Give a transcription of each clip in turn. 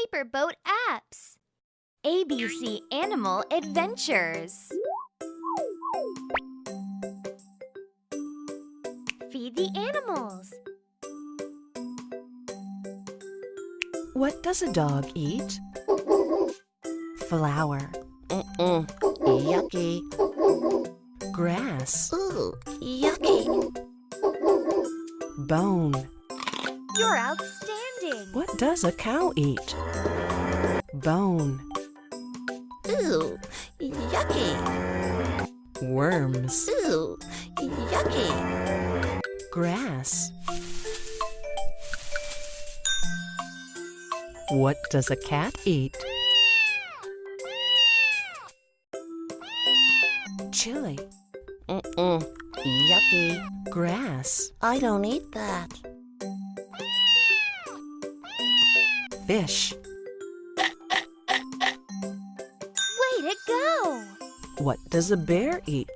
paper boat apps. ABC Animal Adventures. Feed the animals. What does a dog eat? Flour. Yucky. Grass. Ooh, yucky. Bone. You're outstanding. What does a cow eat? Bone. Ooh, yucky. Worms. Ooh, yucky. Grass. What does a cat eat? Chili. Yucky. Grass. I don't eat that. Fish. Way to go! What does a bear eat?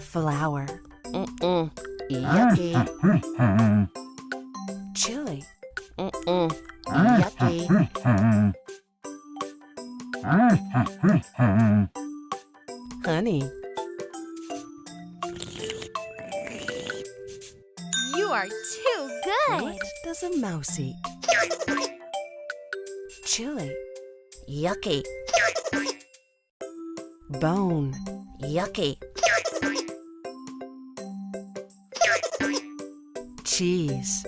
Flour. Yucky. Chili. Yucky. Honey. You are too good. What does a mouse eat? Chili. Yucky. Bone. Yucky. Cheese.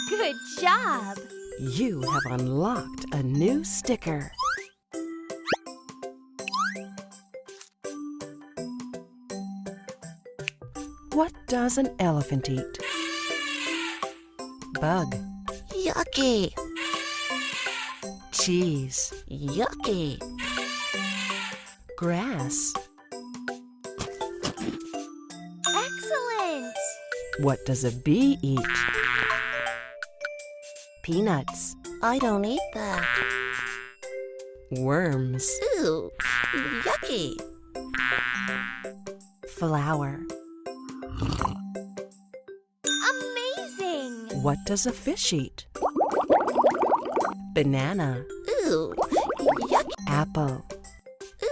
Good job. You have unlocked a new sticker. What does an elephant eat? Bug. Yucky. Cheese. Yucky. Grass. Excellent. What does a bee eat? Peanuts. I don't eat that. Worms. Ooh, yucky. Flour. Amazing. What does a fish eat? Banana. Ooh, yucky. Apple.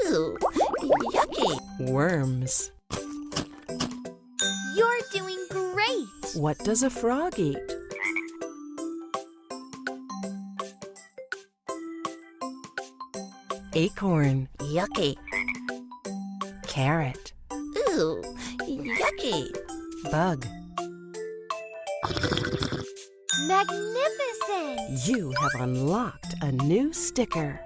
Ooh, yucky. Worms. You're doing great. What does a frog eat? Acorn. Yucky. Carrot. Ooh, yucky. Bug. Magnificent. You have unlocked a new sticker.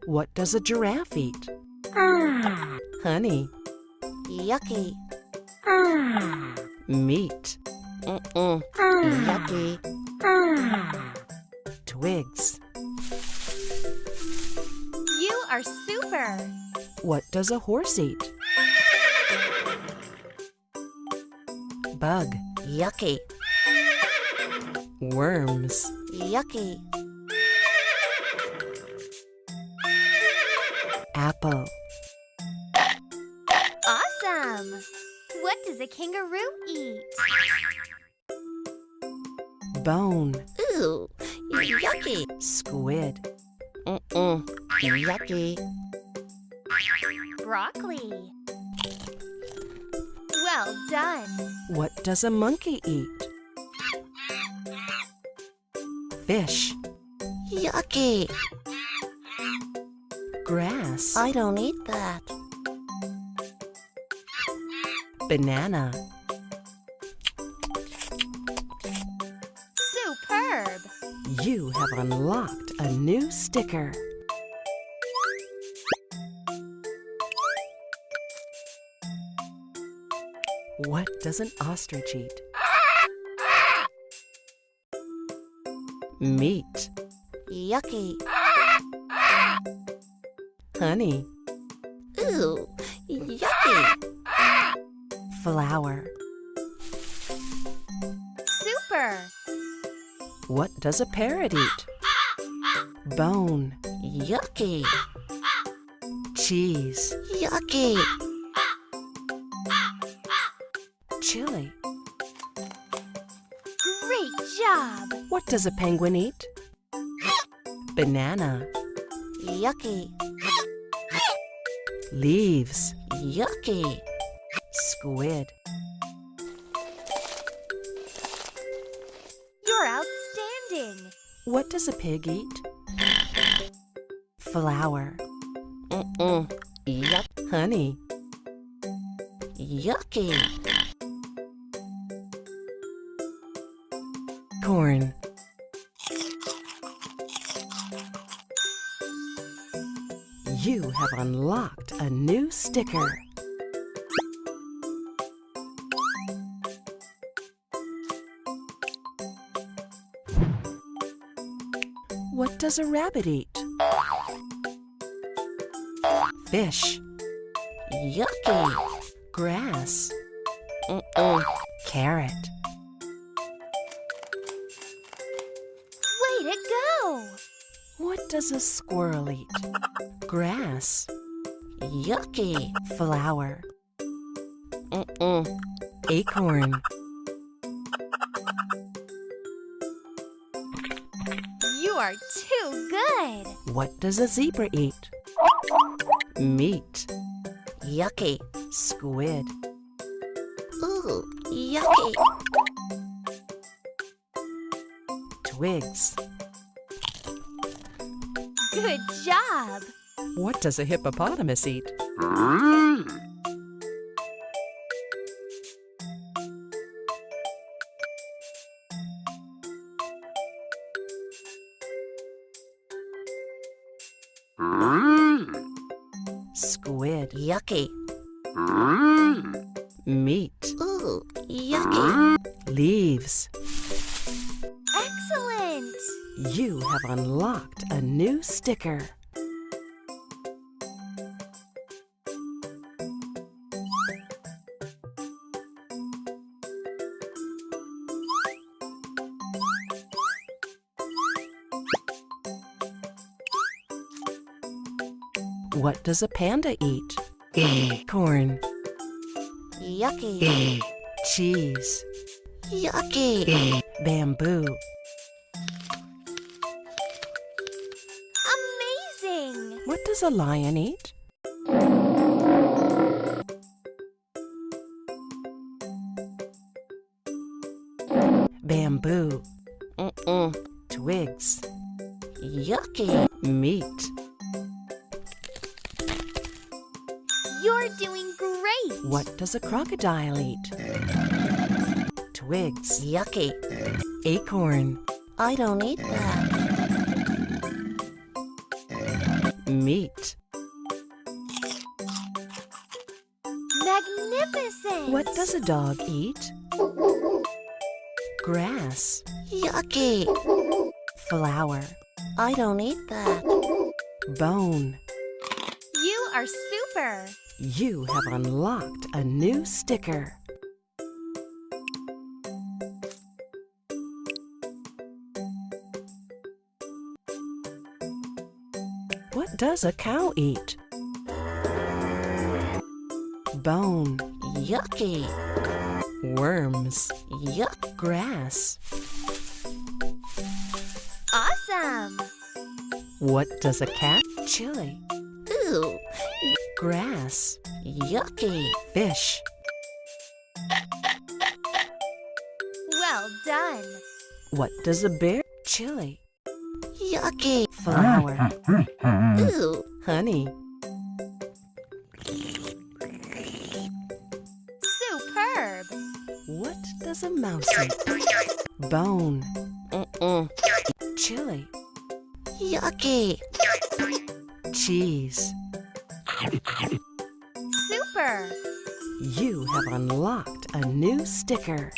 What does a giraffe eat? Honey. Yucky. Meat. Yucky. Twigs. You are super. What does a horse eat? Bug. Yucky. Worms. Yucky. Apple. Awesome. What does a kangaroo eat? Bone. Ooh, yucky. Squid. Yucky. Broccoli. Well done. What does a monkey eat? Fish. Yucky. Grass. I don't eat that. Banana. Superb. You have unlocked a new sticker. What does an ostrich eat? Meat. Yucky. Honey. Ooh, yucky. Flour. Super. What does a parrot eat? Bone. Yucky. Cheese. Yucky. Chili. Great job! What does a penguin eat? Banana. Yucky. Leaves. Yucky. Squid. You're outstanding! What does a pig eat? Flour. Yuck. Honey. Yucky. Corn. You have unlocked a new sticker. What does a rabbit eat? Fish. Yucky. Grass. Carrot. Way to go! What does a squirrel eat? Grass. Yucky. Flour. Acorn. You are too good! What does a zebra eat? Meat. Yucky. Squid. Ooh, yucky. Twigs. Good job! What does a hippopotamus eat? Squid. Yucky. Meat. Ooh, yucky. Leaves. Excellent! You have unlocked a new sticker. What does a panda eat? Corn. Yucky. Cheese. Yucky. Bamboo. Amazing! What does a lion eat? Bamboo. Twigs. Yucky. Meat. You're doing great! What does a crocodile eat? Twigs. Yucky. Acorn. I don't eat that. Meat. Magnificent! What does a dog eat? Grass. Yucky. Flour. I don't eat that. Bone. You are super! You have unlocked a new sticker. What does a cow eat? Bone. Yucky. Worms. Yuck. Grass. Awesome! What does a cat? Chili. Ooh, Grass. yucky. Fish. Well done! What does a bear? Chili. Yucky. Flour. Ooh, Honey. Superb! What does a mouse eat? Bone. Chili. yucky. Cheese. Super! You have unlocked a new sticker.